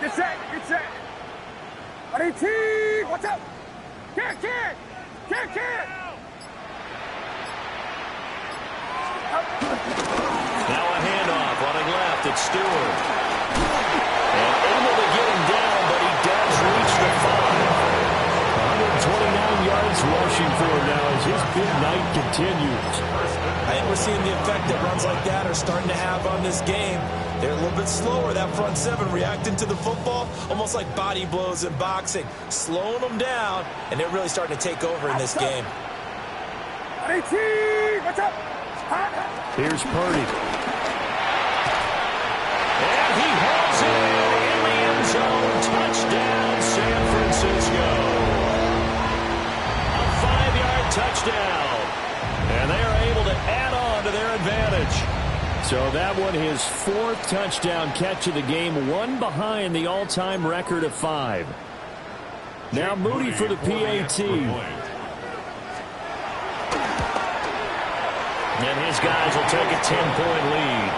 Get set, get set. RGO, what's up? Can't. Now a handoff running left. It's Stewart. And able to get him down, but he does reach the 5. 129 yards rushing for him now as his big night continues. I think we're seeing the effect that runs like that are starting to have on this game. They're a little bit slower, that front 7, reacting to the football, almost like body blows in boxing, slowing them down, and they're really starting to take over in this game. RGO, what's up? Here's Purdy. And he hauls it in the end zone. Touchdown, San Francisco. A 5-yard touchdown. And they are able to add on to their advantage. So that one, his 4th touchdown catch of the game, one behind the all-time record of 5. Now Moody for the PAT. And his guys will take a 10-point lead.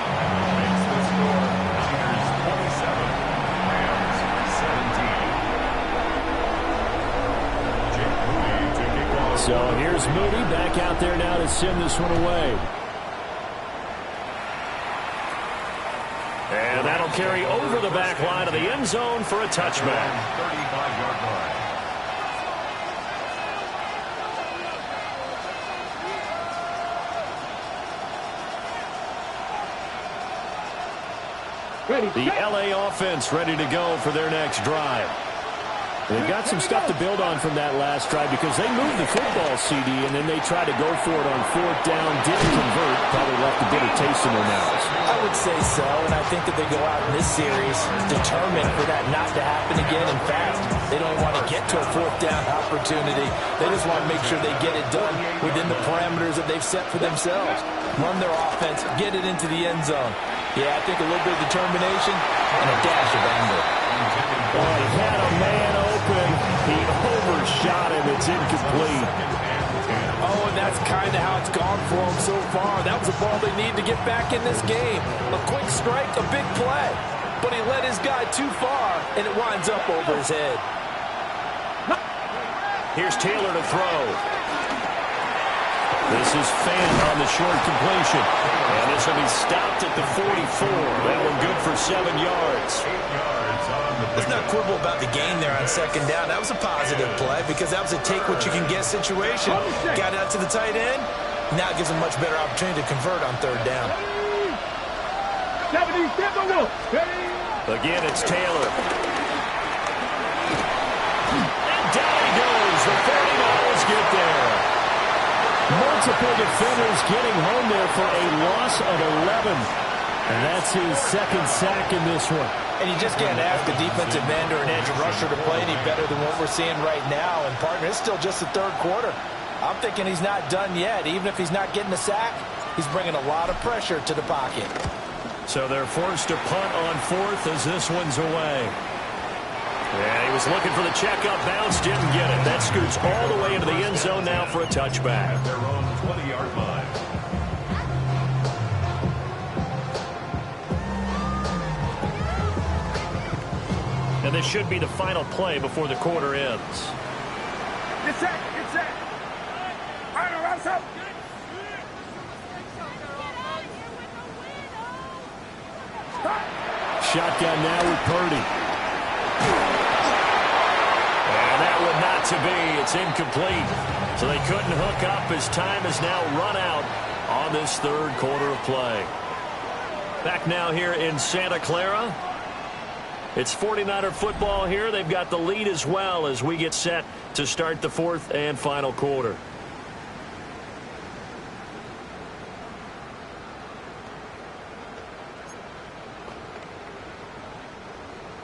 So here's Moody back out there now to send this one away. And that'll carry over the back line of the end zone for a touchback. 35-yard line. The LA offense ready to go for their next drive. They've got some stuff to build on from that last drive because they moved the football, CD, and then they tried to go for it on 4th down, didn't convert, probably left a bitter taste in their mouths. I would say so, and I think that they go out in this series determined for that not to happen again. In fact, they don't want to get to a 4th down opportunity. They just want to make sure they get it done within the parameters that they've set for themselves. Run their offense, get it into the end zone. Yeah, I think a little bit of determination and a dash of anger. Oh, he had a man open. He overshot him. It's incomplete. Oh, and that's kind of how it's gone for him so far. That was a ball they need to get back in this game. A quick strike, a big play. But he led his guy too far, and it winds up over his head. Here's Taylor to throw. This is Fant on the short completion. And this will be stopped at the 44. That one good for 7 yards. Let's not quibble about the gain there on 2nd down. That was a positive play because that was a take-what-you-can-get situation. Got out to the tight end. Now it gives them a much better opportunity to convert on 3rd down. Again, it's Taylor. And down he goes. The 49ers get there. Multiple defenders getting home there for a loss of 11. And that's his 2nd sack in this one. And you just can't ask a defensive end or an edge rusher to play any better than what we're seeing right now. And, partner, it's still just the 3rd quarter. I'm thinking he's not done yet. Even if he's not getting a sack, he's bringing a lot of pressure to the pocket. So they're forced to punt on 4th as this one's away. Yeah, he was looking for the checkup bounce, didn't get it. That scoots all the way into the end zone now for a touchback. Their own 20-yard line. And this should be the final play before the quarter ends. Get set, get set. All right, rise up. Shotgun now with Purdy. And that one not to be. It's incomplete. So they couldn't hook up as time has now run out on this 3rd quarter of play. Back now here in Santa Clara. It's 49er football here. They've got the lead as well as we get set to start the 4th and final quarter.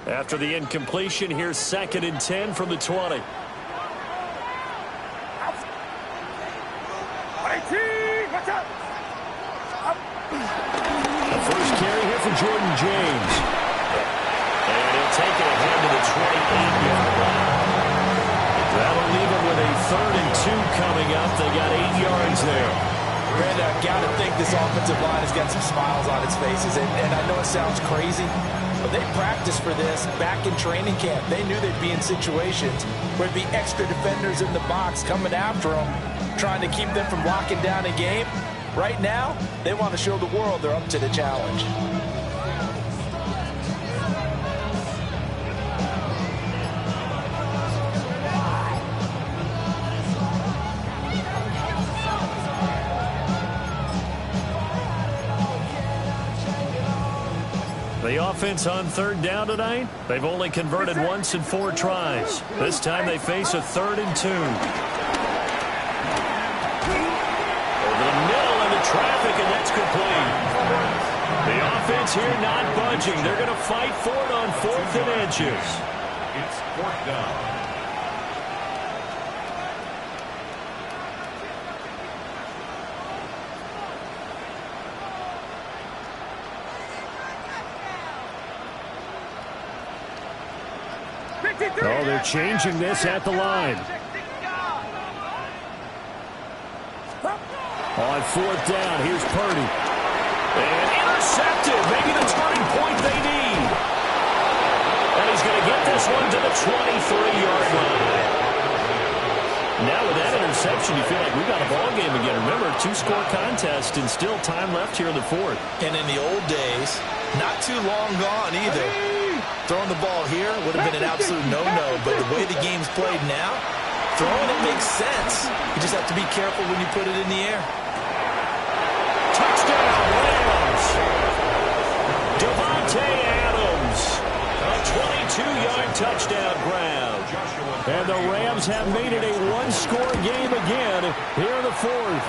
After the incompletion, here's 2nd and 10 from the 20. The first carry here for Jordan James. And he'll take it ahead to the 28-yard line. That'll leave him with a 3rd and 2 coming up. They got 8 yards there. Brandon, I've got to think this offensive line has got some smiles on its faces. And I know it sounds crazy, but they practiced for this back in training camp. They knew they'd be in situations where there'd be extra defenders in the box coming after them, trying to keep them from locking down a game. Right now, they want to show the world they're up to the challenge. The offense on 3rd down tonight, they've only converted once in 4 tries. This time they face a 3rd and 2. Over the middle into traffic, and that's complete. The offense here not budging. They're going to fight for it on 4th and inches. It's 4th down. Oh, they're changing this at the line. On 4th down, here's Purdy. And intercepted, maybe the turning point they need. And he's going to get this one to the 23-yard line. Now with that interception, you feel like we've got a ball game again. Remember, 2-score contest and still time left here in the 4th. And in the old days, not too long gone either. Throwing the ball here would have been an absolute no-no, but the way the game's played now, throwing it makes sense. You just have to be careful when you put it in the air. Touchdown, Rams! Devontae Adams, a 32-yard touchdown grab. And the Rams have made it a one-score game again here in the fourth.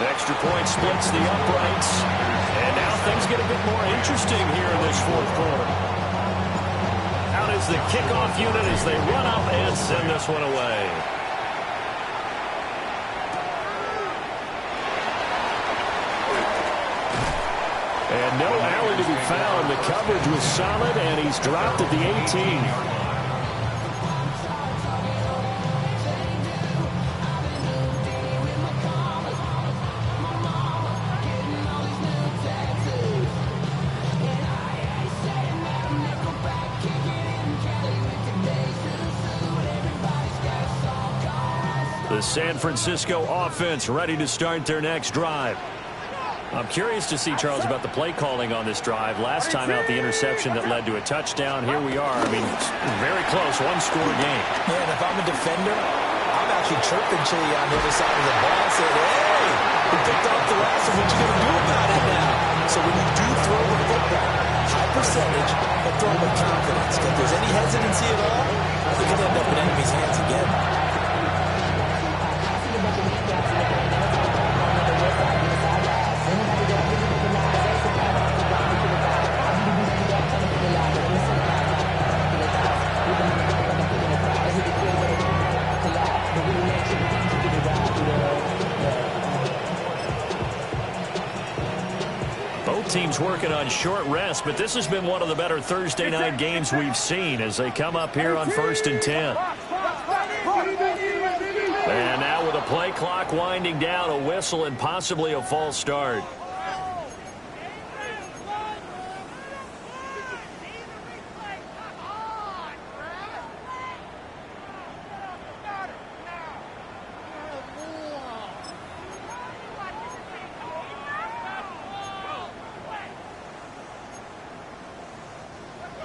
Extra point splits the uprights. And now things get a bit more interesting here in this fourth quarter. Out is the kickoff unit as they run up and send this one away. And no alley to be found. The coverage was solid, and he's dropped at the 18. The San Francisco offense ready to start their next drive. I'm curious to see, Charles, about the play calling on this drive. Last time out, the interception that led to a touchdown. Here we are. I mean, very close, one-score game. Yeah, and if I'm a defender, I'm actually chirping Chili on the other side of the ball saying, hey, we picked off the last one. What you going to do about it now? So when you do throw the football, high percentage, but throw with confidence. If there's any hesitancy at all, it could end up in enemy's hands again. Teams working on short rest, but this has been one of the better Thursday night games we've seen as they come up here on 1st and 10. And now with a play clock winding down, a whistle and possibly a false start.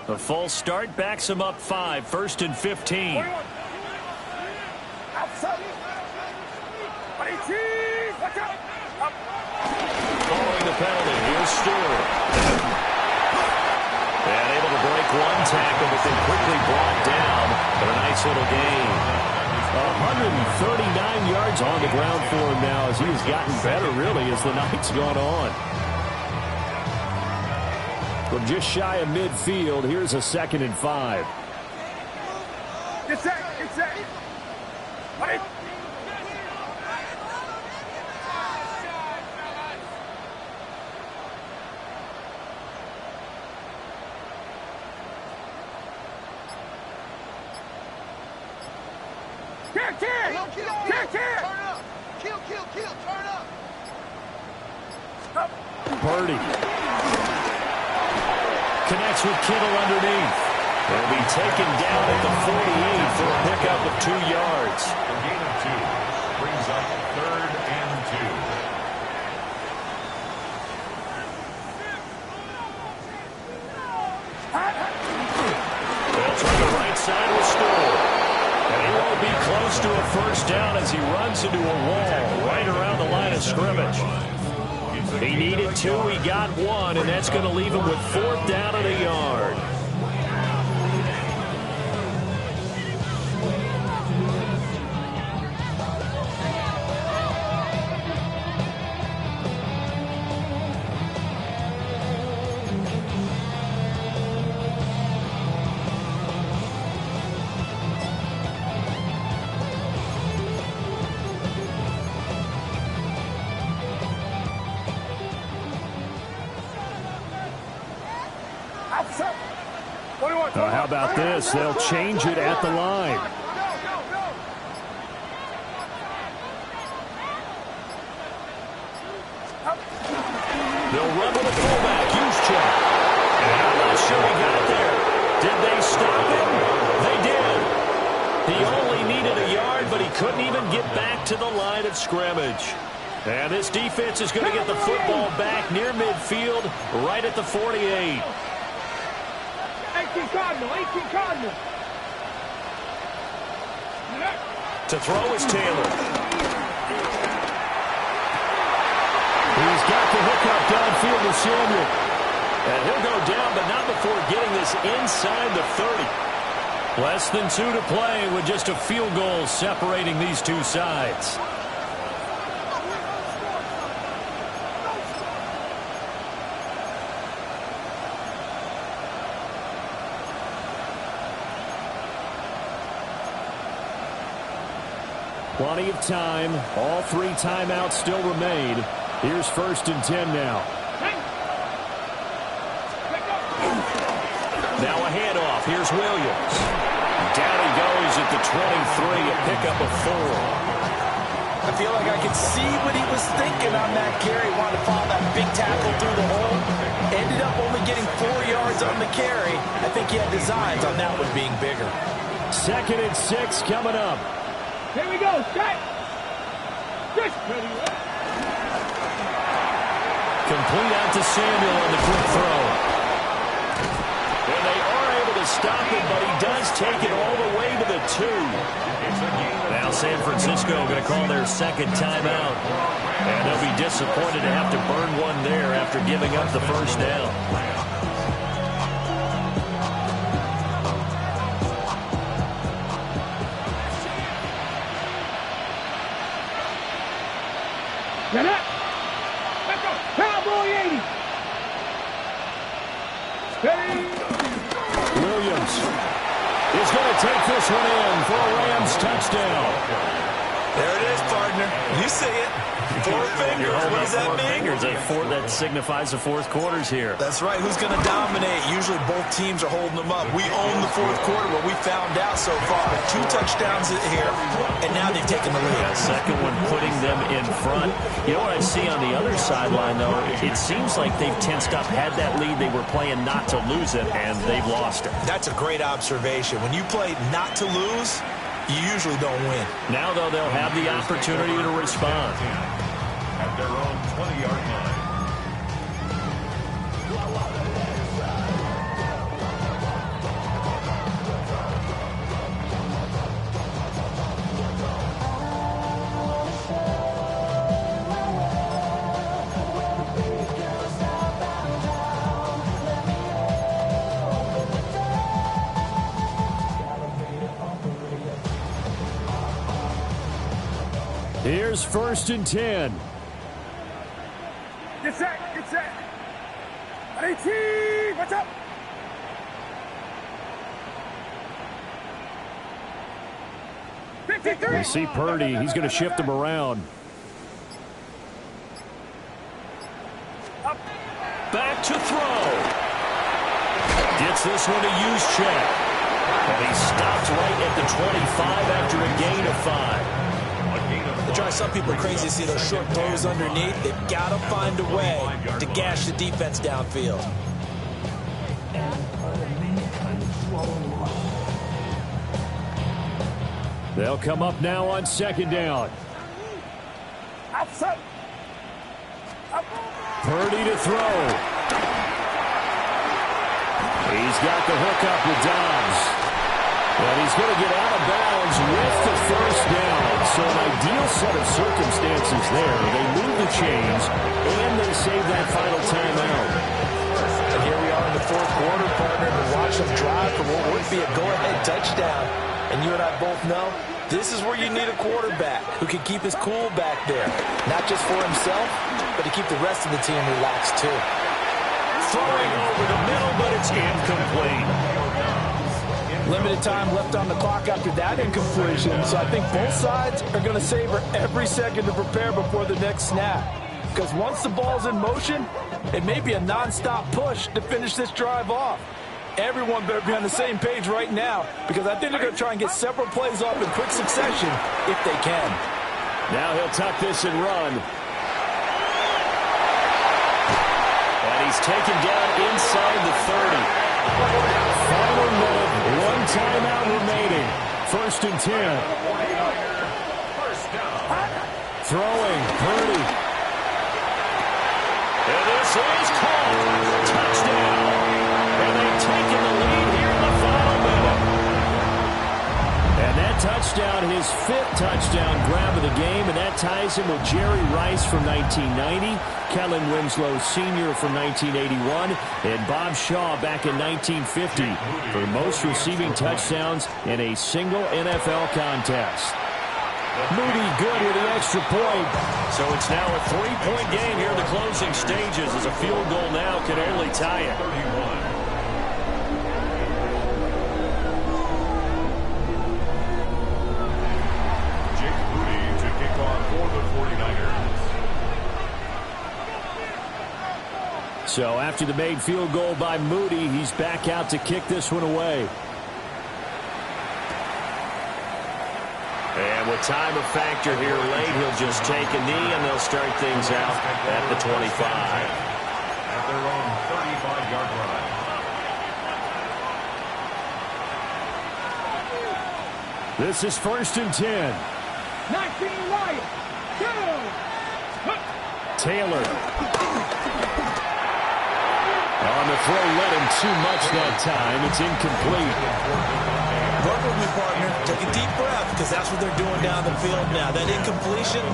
The false start backs him up 5, 1st and 15. Following the penalty, here's Stewart. And able to break one tackle, but then quickly brought down. But a nice little gain. 139 yards on the ground for him now as he's gotten better, really, as the night's gone on. From just shy of midfield, here's a 2nd and 5. Get set, get set. Wait. Kill, turn up. Purdy connects with Kittle underneath. They'll be taken down at the 48 for a pickup of 2 yards. A gain of 2 brings up 3rd and 2. They'll try the right side with Stewart. And he won't be close to a first down as he runs into a wall right around the line of scrimmage. He needed 2, he got 1, and that's going to leave him with 4th down and a yard. How about this? They'll change it at the line. They'll run with a fullback. Juszczyk. And I'm not sure he got there. Did they stop him? They did. He only needed a yard, but he couldn't even get back to the line of scrimmage. And this defense is going to get the football back near midfield, right at the 48. 18 Cardinal. To throw is Taylor. He's got the hookup downfield to Samuel. And he'll go down, but not before getting this inside the 30. Less than 2 to play with just a field goal separating these two sides. Plenty of time. All 3 timeouts still remain. Here's 1st and 10 now. Now a handoff. Here's Williams. Down he goes at the 23, a pickup of 4. I feel like I could see what he was thinking on that carry. Wanted to follow that big tackle through the hole. Ended up only getting 4 yards on the carry. I think he had designs on that one being bigger. 2nd and 6 coming up. Here we go, strike! Complete out to Samuel on the quick throw. And they are able to stop him, but he does take it all the way to the 2. Now San Francisco going to call their 2nd timeout. And they'll be disappointed to have to burn one there after giving up the 1st down. Get up! Let's go! Cowboy 80! Steady! Williams is going to take this one in for a Rams touchdown. There it is, partner. You see it. 4 fingers. What does that mean? Fingers. That signifies the 4th quarter's here. That's right. Who's going to dominate? Usually both teams are holding them up. We own the 4th quarter, but we found out so far. 2 touchdowns here, and now they've taken the lead. That second one putting them in front. You know what I see on the other sideline, though? It seems like they've tensed up, had that lead. They were playing not to lose it, and they've lost it. That's a great observation. When you play not to lose, you usually don't win. Now, though, they'll have the opportunity to respond. At their own 20-yard line. Here's 1st and 10. Get set! Get set! 18! What's up? 53! We see Purdy. He's going to shift him around. Up. Back to throw. Gets this one to use check. And he stops right at the 25 after a gain of 5. They try some people are crazy to see those short throws underneath. They've got to find a way to gash the defense downfield. They'll come up now on 2nd down. Outside. Purdy to throw. He's got the hook up with Dobbs. And he's going to get out of bounds with the 1st down. So an ideal set of circumstances there. They move the chains, and they save that final timeout. And here we are in the 4th quarter, partner, to watch them drive for what would be a go-ahead touchdown. And you and I both know this is where you need a quarterback who can keep his cool back there. Not just for himself, but to keep the rest of the team relaxed too. Throwing over the middle, but it's incomplete. Limited time left on the clock after that incompletion, so I think both sides are going to savor every second to prepare before the next snap. Because once the ball's in motion, it may be a non-stop push to finish this drive off. Everyone better be on the same page right now, because I think they're going to try and get several plays off in quick succession if they can. Now he'll tuck this and run. And he's taken down inside the 30. Final minute, 1 timeout remaining. 1st and 10. Throwing, Purdy. And this is called touchdown. And they've taken the lead here in the final minute. And that touchdown touchdown, his 5th touchdown grab of the game, and that ties him with Jerry Rice from 1990, Kellen Winslow Sr. from 1981, and Bob Shaw back in 1950 for the most receiving touchdowns in a single NFL contest. Moody good with the extra point. So it's now a 3-point game here in the closing stages as a field goal now can only tie it. 31. Jake Moody to kick off for the 49ers. So after the made field goal by Moody, he's back out to kick this one away. And with time a factor here late, he'll just take a knee, and they'll start things out at the 25. At their own 35-yard line. This is 1st and 10. 19 Lions. Taylor. On the throw, led him too much that time. It's incomplete. Work with me, partner. Take a deep breath, because that's what they're doing down the field now. That incompletion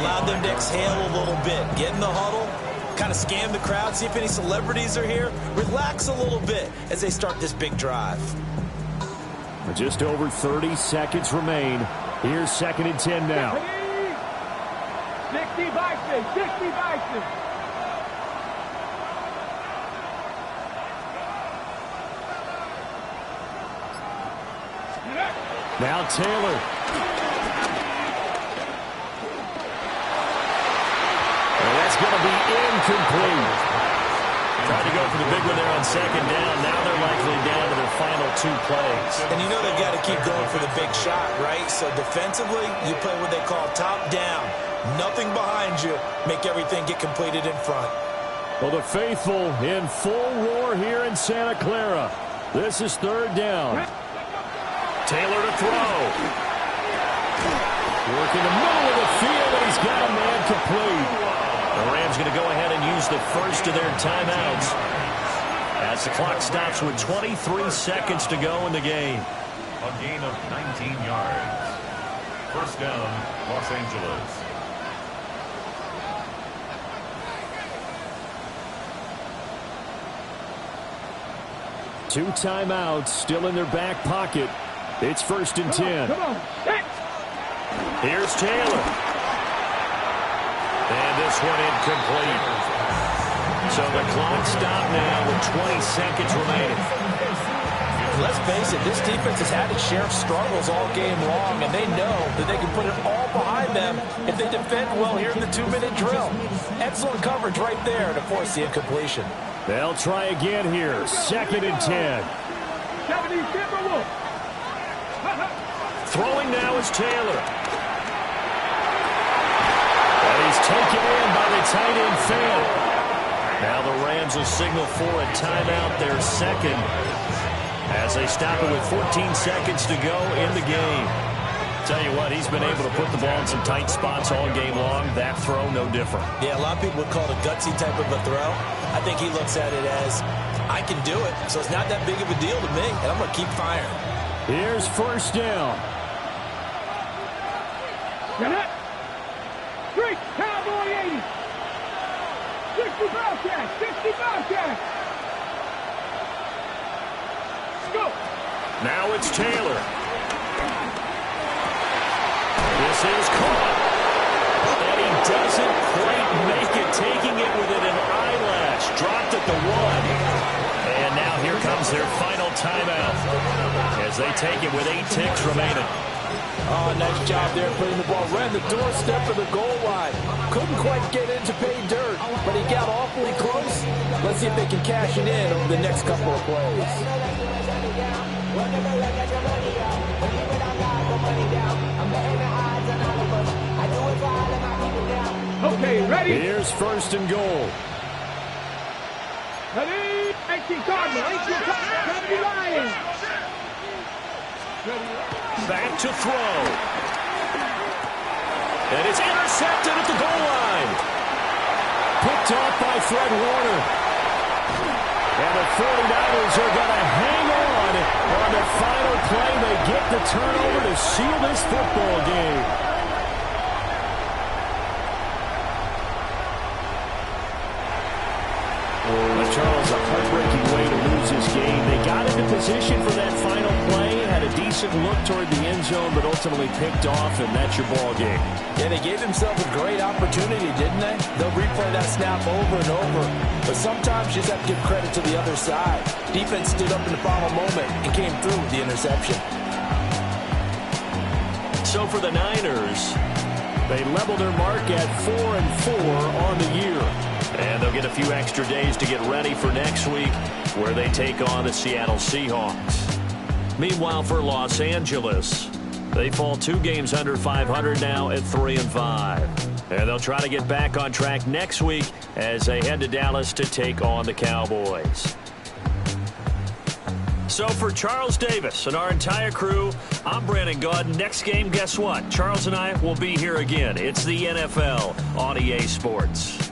allowed them to exhale a little bit. Get in the huddle, kind of scan the crowd, see if any celebrities are here. Relax a little bit as they start this big drive. Just over 30 seconds remain. Here's 2nd and 10 now. 60 Bison, 60 Bison. Now Taylor. And that's going to be incomplete. Tried to go for the big one there on 2nd down. Now they're likely down to their final 2 plays. And you know they've got to keep going for the big shot, right? So defensively, you play what they call top down. Nothing behind you. Make everything get completed in front. Well, the faithful in full roar here in Santa Clara. This is 3rd down. Taylor to throw. Working the middle of the field, and he's got a man complete. The Rams going to go ahead and use the first of their timeouts as the clock stops with 23 seconds to go in the game. A gain of 19 yards. 1st down, Los Angeles. Two timeouts still in their back pocket. It's 1st and 10. Here's Taylor. And this one incomplete. So the clock stopped now with 20 seconds remaining. Let's face it, this defense has had its share of struggles all game long, and they know that they can put it all behind them if they defend well here in the 2-minute drill. Excellent coverage right there to force the incompletion. They'll try again here. 2nd and 10. Throwing now is Taylor. And he's taken in by the tight end fan. Now the Rams will signal for a timeout, their 2nd, as they stop it with 14 seconds to go in the game. Tell you what, he's been able to put the ball in some tight spots all game long. That throw, no different. Yeah, a lot of people would call it a gutsy type of a throw. I think he looks at it as, I can do it, so it's not that big of a deal to me, and I'm going to keep firing. Here's 1st down. Street, Cowboy 80. 60 Bobcats, 60 Bobcats. Let's go. Now it's Taylor. This is caught. And he doesn't quite make it, taking it within an eyelash. Dropped at the 1. And now here comes their final timeout as they take it with 8 ticks remaining. Oh, nice job there putting the ball right on the doorstep of the goal line. Couldn't quite get in to pay dirt, but he got awfully close. Let's see if they can cash it in over the next couple of plays. Okay, ready? Here's 1st and goal. Ready? 18 Cardinal, 18 Cardinal, Lions. Back to throw. And it's intercepted at the goal line. Picked off by Fred Warner. And the 49ers are going to hang on on the final play, they get the turnover to seal this football game. Charles, a heartbreaking way to lose this game. They got into position for that final play, had a decent look toward the end zone, but ultimately picked off, and that's your ball game. Yeah, they gave themselves a great opportunity, didn't they? They'll replay that snap over and over. But sometimes you just have to give credit to the other side. Defense stood up in the final moment and came through with the interception. So for the Niners, they level their mark at 4-4 on the year. And they'll get a few extra days to get ready for next week, where they take on the Seattle Seahawks. Meanwhile, for Los Angeles, they fall 2 games under 500 now at 3-5. And they'll try to get back on track next week as they head to Dallas to take on the Cowboys. So for Charles Davis and our entire crew, I'm Brandon Gaudin. Next game, guess what? Charles and I will be here again. It's the NFL on EA Sports.